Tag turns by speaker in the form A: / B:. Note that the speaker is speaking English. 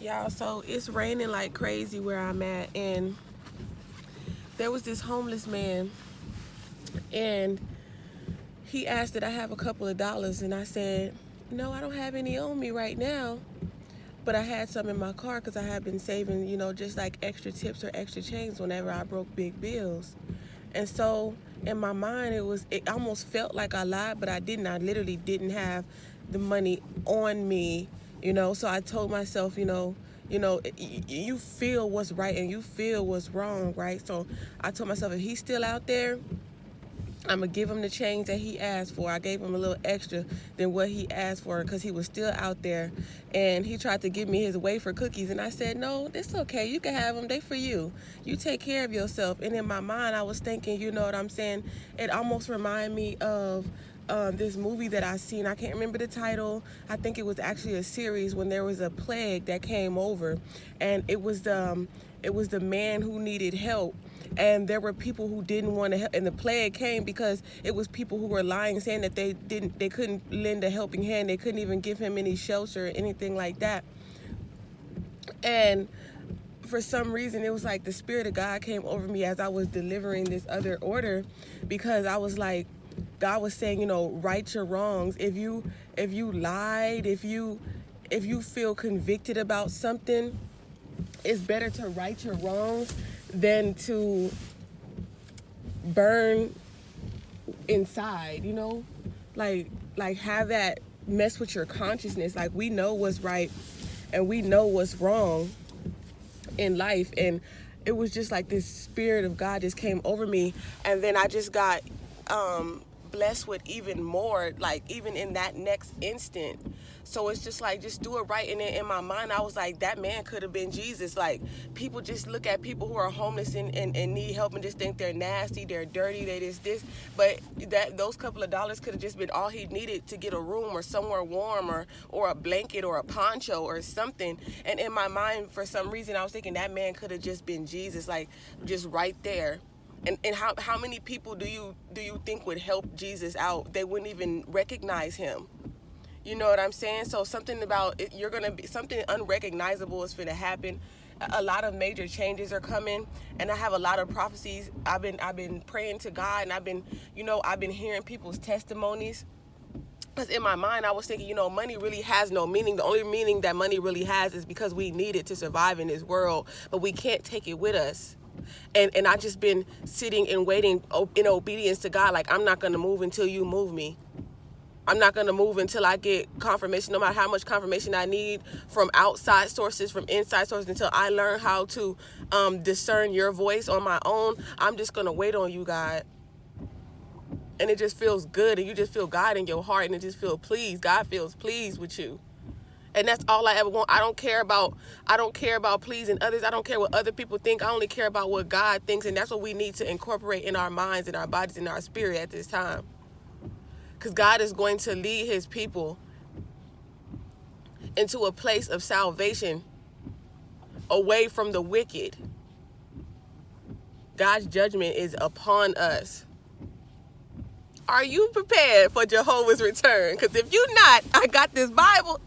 A: Y'all, so it's raining like crazy where I'm at, and there was this homeless man, and he asked that I have a couple of dollars, and I said, no, I don't have any on me right now, but I had some in my car because I had been saving, you know, just like extra tips or extra change whenever I broke big bills. And so in my mind, it almost felt like I lied, but I didn't. I literally didn't have the money on me, you know. So I told myself, you feel what's right and you feel what's wrong, right? So I told myself, if he's still out there, I'm going to give him the change that he asked for. I gave him a little extra than what he asked for because he was still out there. And he tried to give me his wafer cookies. And I said, no, it's okay. You can have them. They for you. You take care of yourself. And in my mind, I was thinking, you know what I'm saying? It almost reminded me of this movie that I seen. I can't remember the title. I think it was actually a series when there was a plague that came over. And it was the man who needed help. And there were people who didn't want to help, and the plague came because it was people who were lying, saying that they couldn't lend a helping hand. They couldn't even give him any shelter or anything like that. And for some reason, it was like the Spirit of God came over me as I was delivering this other order, because I was like, God was saying, you know, right your wrongs. If you lied, if you feel convicted about something, it's better to right your wrongs than to burn inside, you know? Like have that mess with your consciousness. Like, we know what's right and we know what's wrong in life. And it was just like this Spirit of God just came over me. And then I just got blessed with even more, like even in that next instant. So it's just like, just do it right. And then in my mind, I was like, that man could have been Jesus. Like, people just look at people who are homeless and need help and just think they're nasty, they're dirty, they this. But those couple of dollars could have just been all he needed to get a room or somewhere warm or a blanket or a poncho or something. And in my mind, for some reason, I was thinking that man could have just been Jesus, like just right there. And how many people do you think would help Jesus out? They wouldn't even recognize him. You know what I'm saying? So something about it, something unrecognizable is going to happen. A lot of major changes are coming, and I have a lot of prophecies. I've been praying to God, and I've been hearing people's testimonies. Because in my mind, I was thinking, money really has no meaning. The only meaning that money really has is because we need it to survive in this world, but we can't take it with us. And I just been sitting and waiting in obedience to God. Like, I'm not going to move until you move me. I'm not going to move until I get confirmation, no matter how much confirmation I need from outside sources, from inside sources, until I learn how to discern your voice on my own. I'm just going to wait on you, God. And it just feels good, and you just feel God in your heart, and it just feels pleased. God feels pleased with you. And that's all I ever want. I don't care about pleasing others. I don't care what other people think. I only care about what God thinks, and that's what we need to incorporate in our minds, in our bodies, in our spirit at this time. Because God is going to lead his people into a place of salvation, away from the wicked. God's judgment is upon us. Are you prepared for Jehovah's return? Because if you're not, I got this Bible.